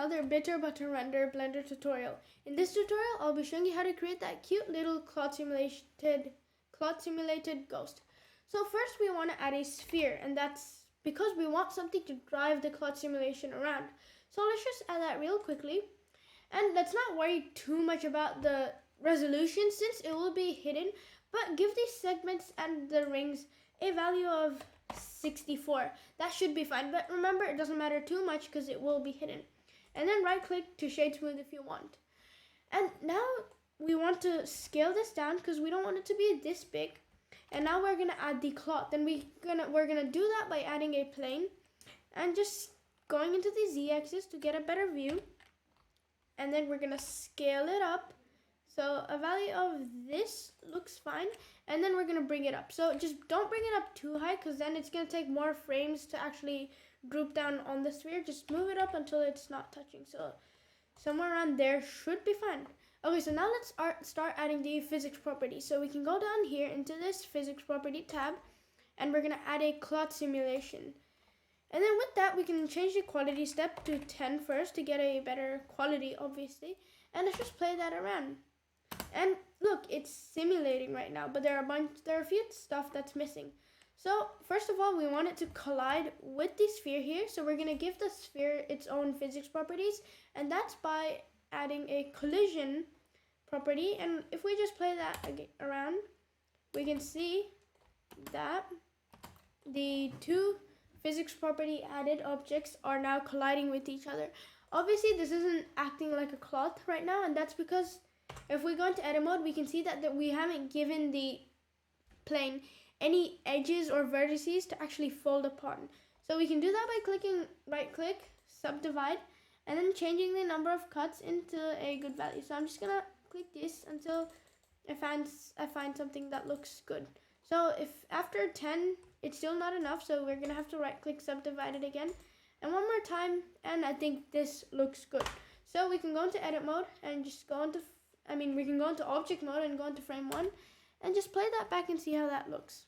another bitter but to render Blender tutorial. In this tutorial, I'll be showing you how to create that cute little cloth simulated ghost. So first we want to add a sphere, and that's because we want something to drive the cloth simulation around. So let's just add that real quickly. And let's not worry too much about the resolution since it will be hidden, but give these segments and the rings a value of 64. That should be fine, but remember it doesn't matter too much because it will be hidden. And then right click to shade smooth if you want. And now we want to scale this down because we don't want it to be this big. And now we're gonna add the cloth. Then we're gonna do that by adding a plane and just going into the z-axis to get a better view. And then we're gonna scale it up. So a value of this looks fine, and then we're gonna bring it up. So just don't bring it up too high because then it's gonna take more frames to actually group down on the sphere. Just move it up until it's not touching. So somewhere around there should be fine. Okay, so now let's start adding the physics property. So we can go down here into this physics property tab, and we're gonna add a cloth simulation. And then with that, we can change the quality step to 10 first to get a better quality, obviously. And let's just play that around. And look, it's simulating right now, but there are a few stuff that's missing. So first of all, we want it to collide with the sphere here. So we're gonna give the sphere its own physics properties, and that's by adding a collision property. And if we just play that around, we can see that the two physics property added objects are now colliding with each other. Obviously, this isn't acting like a cloth right now, and that's because if we go into edit mode, we can see that we haven't given the plane any edges or vertices to actually fold apart. So we can do that by clicking right click, subdivide, and then changing the number of cuts into a good value. So I'm just gonna click this until I find something that looks good. So if after 10 it's still not enough, so we're gonna have to right click, subdivide it again, and one more time, and I think this looks good. So we can go into edit mode and just go into we can go into object mode and go into frame 1 and just play that back and see how that looks.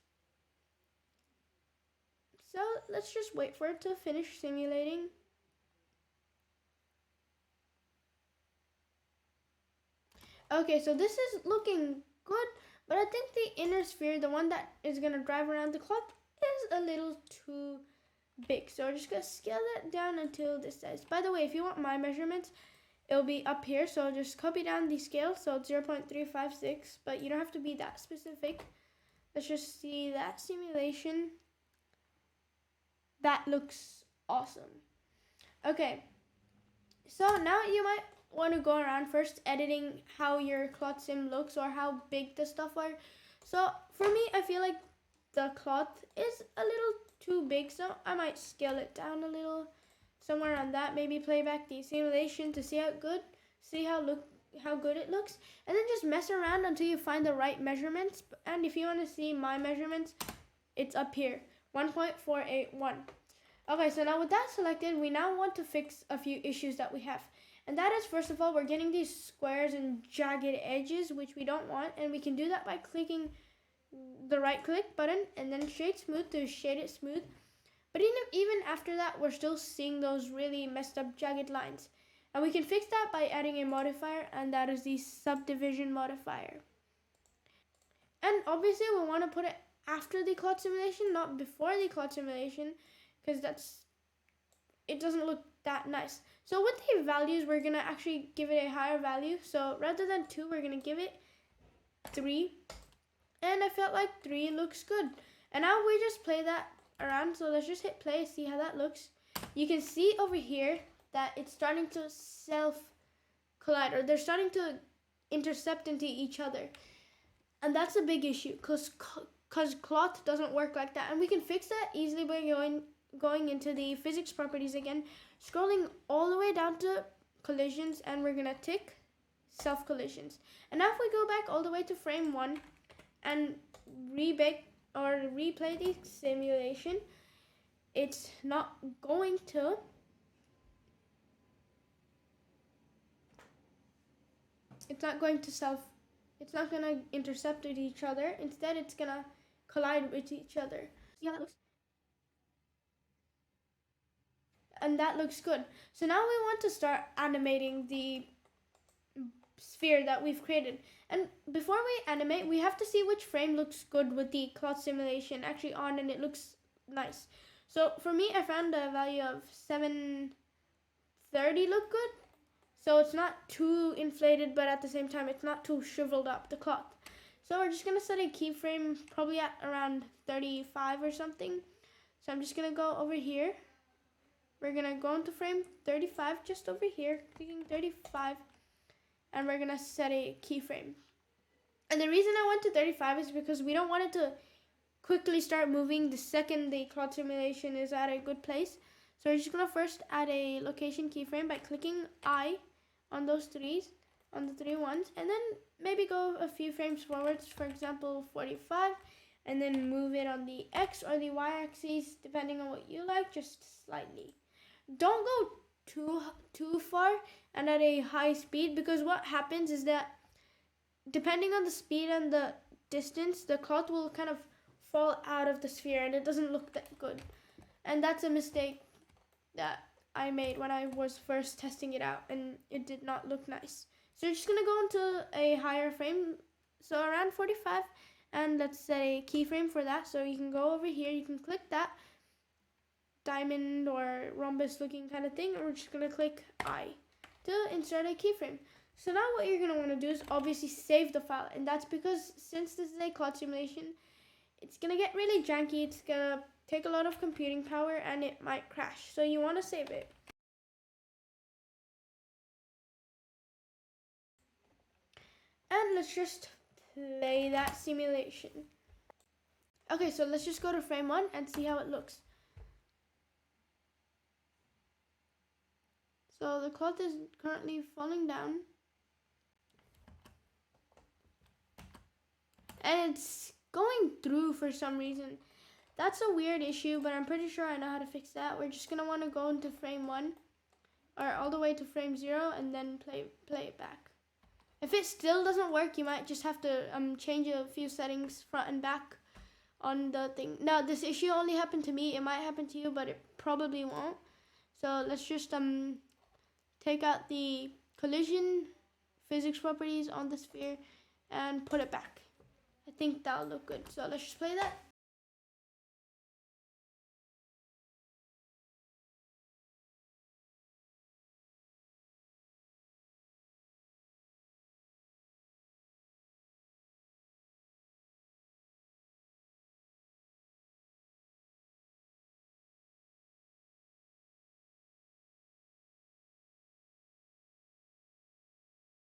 So let's just wait for it to finish simulating. Okay, so this is looking good, but I think the inner sphere, the one that is gonna drive around the clock, is a little too big. So we're just gonna scale that down until this size. By the way, if you want my measurements, it'll be up here, so just copy down the scale, so it's 0.356, but you don't have to be that specific. Let's just see that simulation. That looks awesome. Okay, so now you might want to go around first editing how your cloth sim looks or how big the stuff are. So for me, I feel like the cloth is a little too big, so I might scale it down a little. Somewhere around that, maybe play back the simulation to see how good it looks, and then just mess around until you find the right measurements. And if you want to see my measurements, it's up here, 1.481. Okay, so now with that selected, we now want to fix a few issues that we have, and that is, first of all, we're getting these squares and jagged edges, which we don't want, and we can do that by clicking the right click button and then shade smooth to shade it smooth. But even after that, we're still seeing those really messed up jagged lines. And we can fix that by adding a modifier, and that is the Subdivision Modifier. And obviously, we want to put it after the cloth simulation, not before the cloth simulation, because it doesn't look that nice. So with the values, we're going to actually give it a higher value. So rather than 2, we're going to give it 3. And I felt like 3 looks good. And now we just play that around, so let's just hit play, see how that looks. You can see over here that it's starting to self collide, or they're starting to intercept into each other, and that's a big issue because cloth doesn't work like that. And we can fix that easily by going into the physics properties again, scrolling all the way down to collisions, and we're gonna tick self collisions. And now if we go back all the way to frame 1 and replay the simulation, it's not going to intercept with each other. Instead, it's gonna collide with each other. See how that looks? and that looks good. So now we want to start animating the sphere that we've created. And before we animate, we have to see which frame looks good with the cloth simulation actually on and it looks nice. So for me, I found a value of 730 look good. So it's not too inflated, but at the same time, it's not too shriveled up, the cloth. So we're just gonna set a keyframe probably at around 35 or something. So I'm just gonna go over here. We're gonna go into frame 35 just over here, clicking 35, and we're gonna set a keyframe. And the reason I went to 35 is because we don't want it to quickly start moving the second the cloud simulation is at a good place. So we're just gonna first add a location keyframe by clicking I on those threes, on the 3 ones, and then maybe go a few frames forwards, for example 45, and then move it on the X or the Y axis depending on what you like, just slightly. Don't go too far and at a high speed, because what happens is that depending on the speed and the distance, the cloth will kind of fall out of the sphere and it doesn't look that good. And that's a mistake that I made when I was first testing it out, and it did not look nice. So you're just gonna go into a higher frame, so around 45, and let's set a keyframe for that. So you can go over here, you can click that diamond or rhombus looking kind of thing, and we're just gonna click I to insert a keyframe. So now what you're gonna want to do is obviously save the file, and that's because since this is a cloud simulation, it's gonna get really janky, it's gonna take a lot of computing power, and it might crash. So you want to save it. And let's just play that simulation. Okay, so let's just go to frame 1 and see how it looks. So the cloth is currently falling down. And it's going through for some reason. That's a weird issue, but I'm pretty sure I know how to fix that. We're just gonna want to go into frame 1, or all the way to frame 0, and then play it back. If it still doesn't work, you might just have to change a few settings front and back on the thing. Now this issue only happened to me. It might happen to you, but it probably won't. So let's just take out the collision physics properties on the sphere and put it back. I think that'll look good. So let's just play that.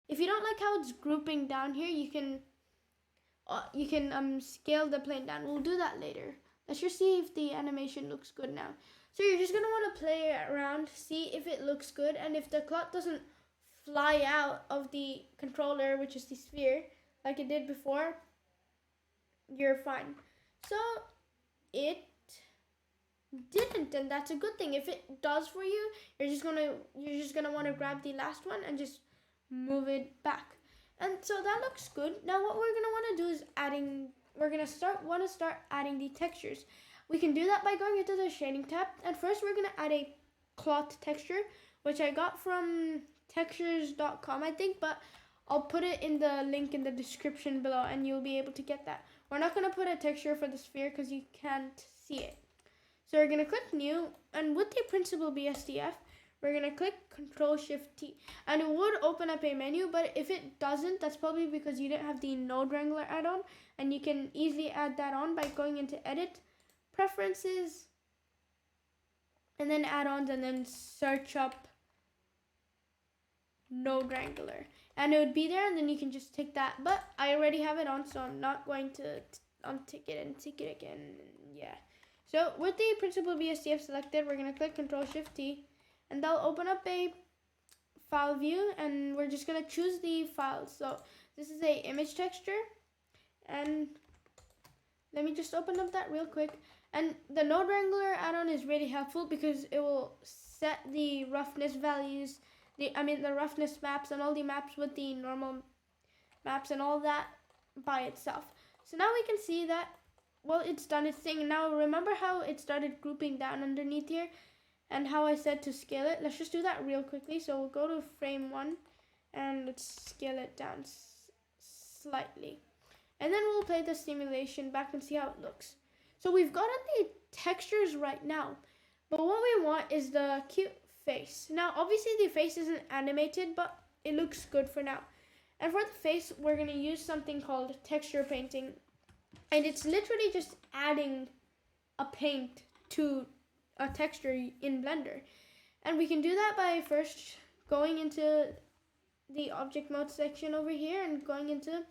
If you don't like how it's grouping down here, you can scale the plane down. We'll do that later. Let's just see if the animation looks good now. So you're just gonna want to play it around, see if it looks good, and if the cloth doesn't fly out of the controller, which is the sphere, like it did before, you're fine. So it didn't, and that's a good thing. If it does for you, you're just gonna want to grab the last one and just move it back. And so that looks good. Now what we're gonna want to do is want to start adding the textures. We can do that by going into the shading tab, and first we're gonna add a cloth texture, which I got from textures.com, I think, but I'll put it in the link in the description below and you'll be able to get that. We're not gonna put a texture for the sphere because you can't see it. So we're gonna click new, and with the principal BSDF, we're gonna click Ctrl-Shift-T, and it would open up a menu, but if it doesn't, that's probably because you didn't have the Node Wrangler add-on, and you can easily add that on by going into Edit, Preferences, and then Add-ons, and then search up Node Wrangler, and it would be there, and then you can just tick that, but I already have it on, so I'm not going to untick it and tick it again. Yeah. So with the principal BSDF selected, we're gonna click Ctrl-Shift-T, and that'll open up a file view, and we're just gonna choose the file. So this is a image texture, and let me just open up that real quick. And the Node Wrangler add-on is really helpful because it will set the roughness values, the roughness maps and all the maps with the normal maps and all that by itself. So now we can see that, well, it's done its thing. Now remember how it started grouping down underneath here? and how I said to scale it. Let's just do that real quickly. So we'll go to frame 1 and let's scale it down slightly. And then we'll play the simulation back and see how it looks. So we've gotten the textures right now, but what we want is the cute face. Now, obviously the face isn't animated, but it looks good for now. And for the face, we're gonna use something called texture painting. And it's literally just adding a paint to a texture in Blender. And we can do that by first going into the object mode section over here and going into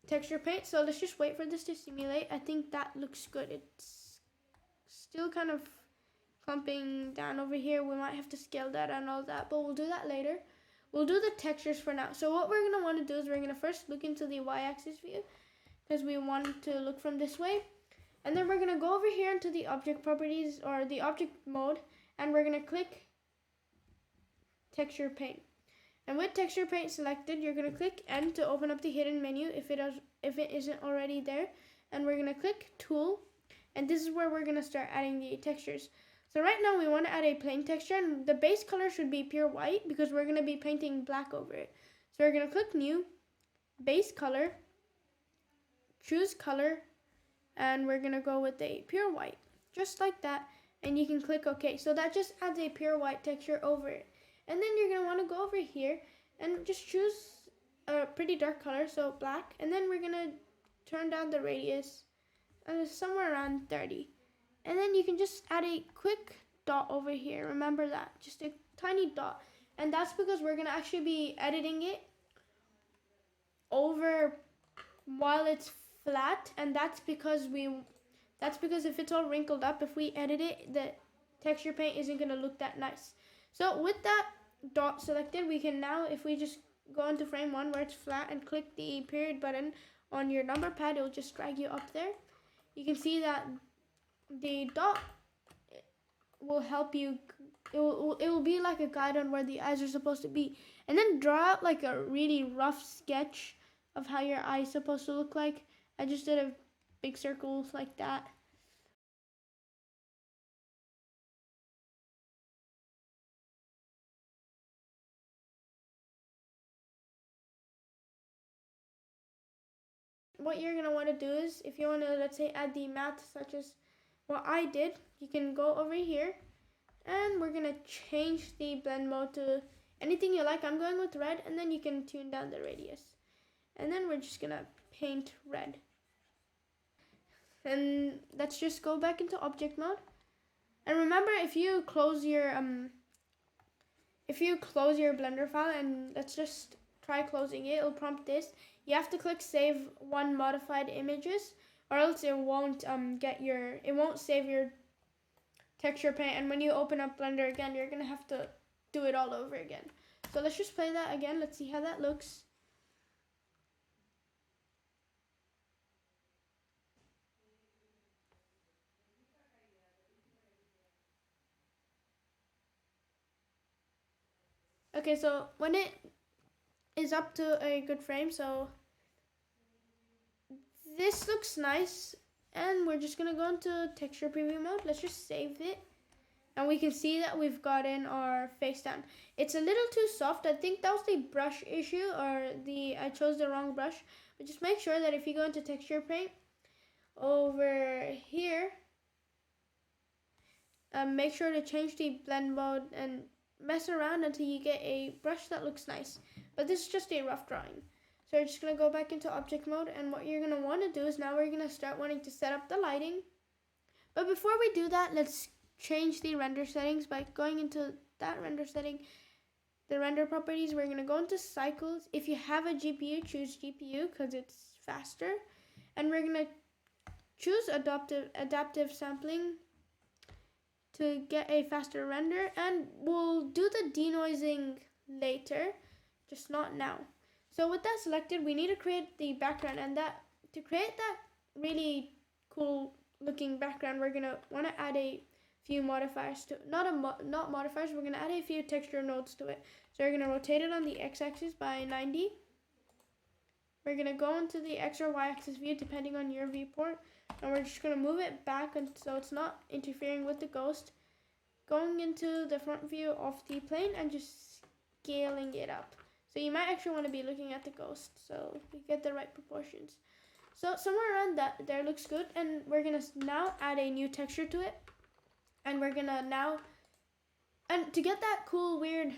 texture paint. So let's just wait for this to simulate. I think that looks good. It's still kind of clumping down over here. We might have to scale that and all that, but we'll do that later. We'll do the textures for now. So what we're gonna want to do is we're gonna first look into the y-axis view because we want to look from this way. And then we're gonna go over here into the object properties or the object mode, and we're gonna click texture paint. And with texture paint selected, you're gonna click N to open up the hidden menu if it isn't already there. And we're gonna click Tool, and this is where we're gonna start adding the textures. So right now we want to add a plain texture, and the base color should be pure white because we're gonna be painting black over it. So we're gonna click New, Base Color, choose Color, and we're gonna go with a pure white, just like that. And you can click OK. So that just adds a pure white texture over it. And then you're gonna want to go over here and just choose a pretty dark color, so black. And then we're gonna turn down the radius somewhere around 30. And then you can just add a quick dot over here. Remember that, just a tiny dot. And that's because we're gonna actually be editing it over while it's flat, and that's because if it's all wrinkled up, if we edit it, the texture paint isn't gonna look that nice. So with that dot selected, we can now, if we just go into frame 1 where it's flat and click the period button on your number pad, it will just drag you up there. You can see that the dot will help you. It will be like a guide on where the eyes are supposed to be. And then draw out like a really rough sketch of how your eye is supposed to look like. I just did a big circle like that. What you're going to want to do is, if you want to, let's say, add the math such as what I did, you can go over here and we're going to change the blend mode to anything you like. I'm going with red, and then you can tune down the radius. And then we're just going to paint red. And let's just go back into object mode. And remember, if you close your Blender file, and let's just try closing it, it'll prompt this. You have to click Save One Modified Images, or else it won't save your texture paint. And when you open up Blender again, you're gonna have to do it all over again. So let's just play that again. Let's see how that looks. Okay, so when it is up to a good frame, so this looks nice, and we're just gonna go into texture preview mode. Let's just save it, and we can see that we've gotten our face down. It's a little too soft. I think that was the brush issue, or I chose the wrong brush. But just make sure that if you go into texture paint over here, make sure to change the blend mode and mess around until you get a brush that looks nice. But this is just a rough drawing. So we're just going to go back into object mode, and what you're going to want to do is now we're going to start wanting to set up the lighting. But before we do that, let's change the render settings by going into that render setting, the render properties. We're going to go into cycles. If you have a GPU, choose GPU because it's faster. And we're going to choose adaptive sampling to get a faster render, and we'll do the denoising later, just not now. So with that selected, we need to create the background, and to create that really cool looking background, we're gonna want to add a few modifiers to not modifiers. We're gonna add a few texture nodes to it. So we're gonna rotate it on the x-axis by 90. We're gonna go into the x or y-axis view depending on your viewport, and we're just gonna move it back so it's not interfering with the ghost. going into the front view of the plane and just scaling it up. So you might actually want to be looking at the ghost so you get the right proportions. So somewhere around that there looks good, and we're gonna now add a new texture to it, and we're gonna now, and to get that cool weird,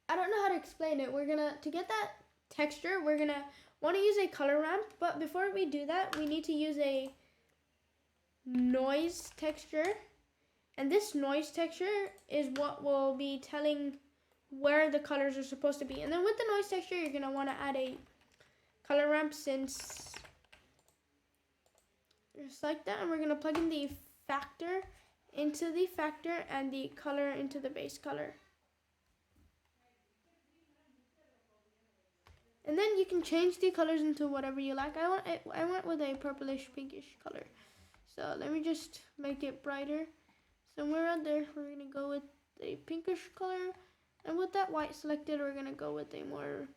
I don't know how to explain it, to get that texture, we're gonna want to use a color ramp, but before we do that we need to use a noise texture, and this noise texture is what will be telling where the colors are supposed to be. And then with the noise texture you're gonna want to add a color ramp, since just like that, and we're gonna plug in the factor into the factor and the color into the base color. And then you can change the colors into whatever you like. I went with a purplish pinkish color, so let me just make it brighter. Somewhere out there we're gonna go with a pinkish color, and with that white selected we're gonna go with a more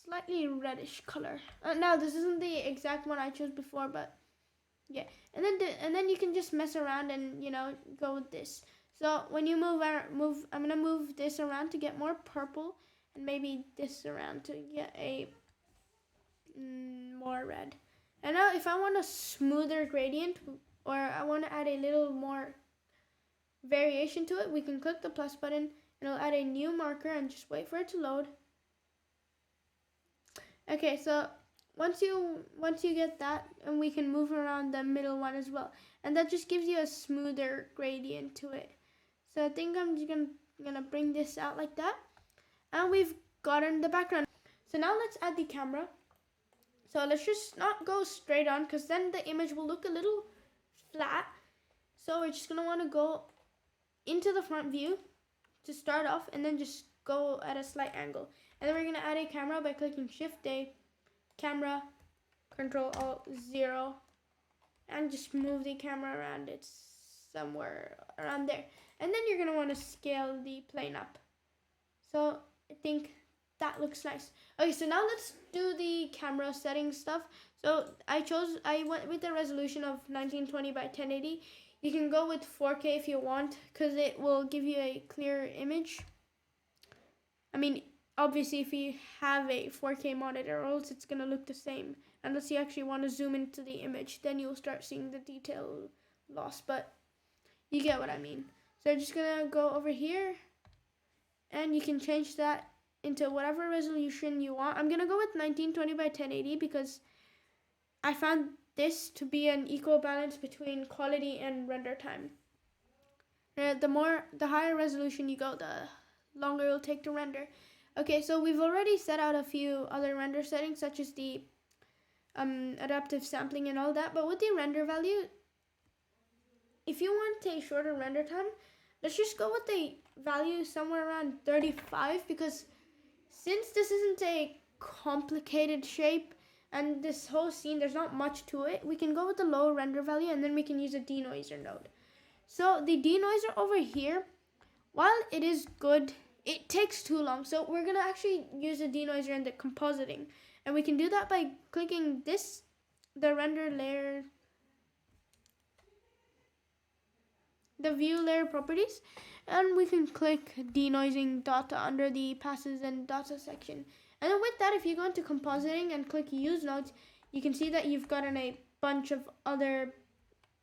slightly reddish color. Now this isn't the exact one I chose before, but yeah. And then you can just mess around and, you know, go with this. So when you move, I'm gonna move this around to get more purple, and maybe this around to get a more red. And now if I want a smoother gradient, or I want to add a little more variation to it, we can click the plus button and it'll add a new marker and just wait for it to load. Okay, so once you get that, and we can move around the middle one as well, and that just gives you a smoother gradient to it. So I think I'm just gonna bring this out like that, and we've gotten the background. So now let's add the camera. So let's just not go straight on, because then the image will look a little flat. So we're just gonna want to go into the front view to start off, and then just go at a slight angle. And then we're gonna add a camera by clicking Shift A, Camera, Control Alt 0, and just move the camera around. It's somewhere around there. And then you're gonna want to scale the plane up. So I think that looks nice. Okay, so now let's do the camera settings stuff. So I went with the resolution of 1920 by 1080. You can go with 4K if you want, because it will give you a clearer image. I mean, obviously if you have a 4K monitor, or else it's gonna look the same. Unless you actually want to zoom into the image, then you'll start seeing the detail loss, but you get what I mean. So I'm just gonna go over here, and you can change that into whatever resolution you want. I'm gonna go with 1920 by 1080 because I found this to be an equal balance between quality and render time. The higher resolution you go, the longer it'll take to render. Okay, so we've already set out a few other render settings, such as the adaptive sampling and all that, but with the render value, if you want a shorter render time, let's just go with the value somewhere around 35, because since this isn't a complicated shape and this whole scene, there's not much to it, we can go with the low render value, and then we can use a denoiser node. So the denoiser over here, while it is good, it takes too long. So we're gonna actually use a denoiser in the compositing, and we can do that by clicking this, the render layer, the view layer properties, and we can click denoising data under the passes and data section. And then with that, if you go into compositing and click use nodes, you can see that you've gotten a bunch of other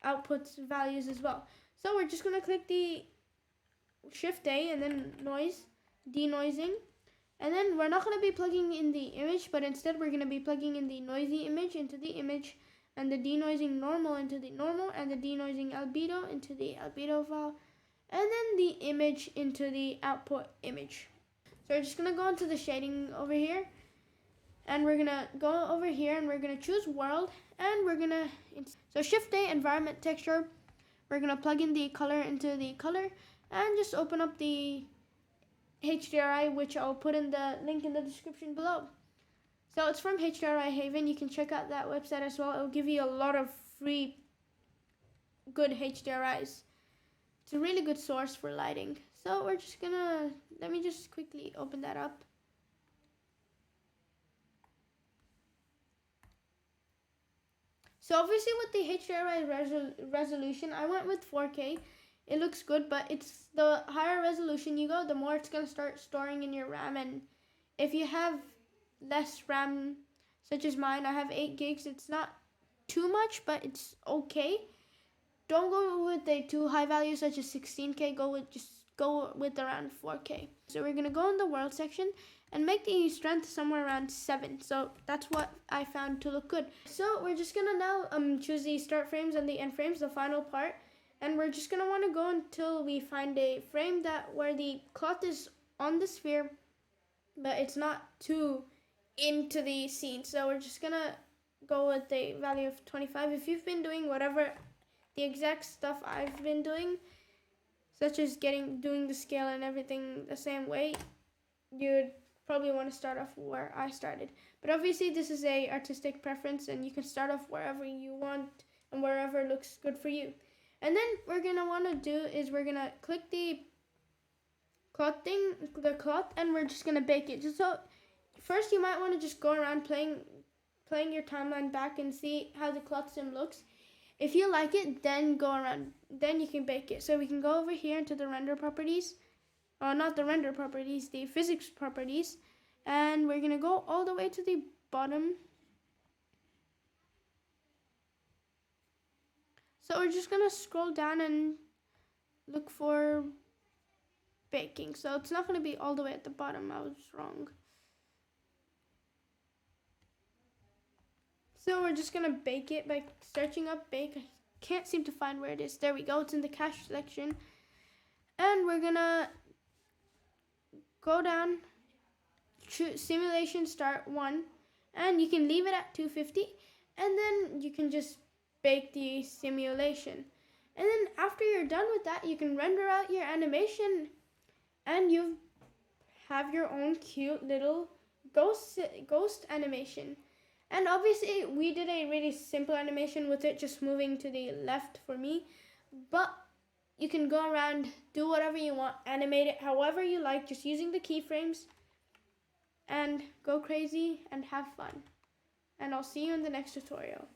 outputs values as well. So we're just gonna click the Shift A and then noise, denoising, and then we're not gonna be plugging in the image, but instead we're gonna be plugging in the noisy image into the image, and the denoising normal into the normal, and the denoising albedo into the albedo file, and then the image into the output image. So we're just gonna go into the shading over here, and we're gonna go over here, and we're gonna choose world, and we're gonna, so Shift A, environment texture, we're gonna plug in the color into the color, and just open up the HDRI, which I'll put in the link in the description below. So it's from HDRI Haven. You can check out that website as well. It'll give you a lot of free good HDRIs. It's a really good source for lighting. So we're just gonna, let me just quickly open that up. So obviously with the HDRI resolution, I went with 4K. It looks good, but it's the higher resolution you go, the more it's going to start storing in your RAM. And if you have less RAM, such as mine, I have 8 gigs. It's not too much, but it's okay. Don't go with the too high values such as 16K. Go with around 4K. So we're going to go in the world section and make the strength somewhere around 7. So that's what I found to look good. So we're just going to now choose the start frames and the end frames, the final part. And we're just going to want to go until we find a frame where the cloth is on the sphere, but it's not too into the scene. So we're just going to go with the value of 25. If you've been doing whatever the exact stuff I've been doing, such as doing the scale and everything the same way, you'd probably want to start off where I started. But obviously this is a artistic preference, and you can start off wherever you want and wherever looks good for you. And then we're going to want to do is we're going to click the cloth, and we're just going to bake it. So first you might want to just go around playing your timeline back and see how the cloth sim looks. If you like it, then go around, then you can bake it. So we can go over here into the render properties, not the render properties, the physics properties, and we're going to go all the way to the bottom. So we're just going to scroll down and look for baking. So it's not going to be all the way at the bottom. I was wrong. So we're just going to bake it by searching up bake. I can't seem to find where it is. There we go. It's in the cache section. And we're going to go down, choose simulation start 1. And you can leave it at 250. And then you can just bake the simulation. And then after you're done with that, you can render out your animation. And you have your own cute little ghost animation. And obviously, we did a really simple animation with it just moving to the left for me. But you can go around, do whatever you want, animate it however you like, just using the keyframes. And go crazy and have fun. And I'll see you in the next tutorial.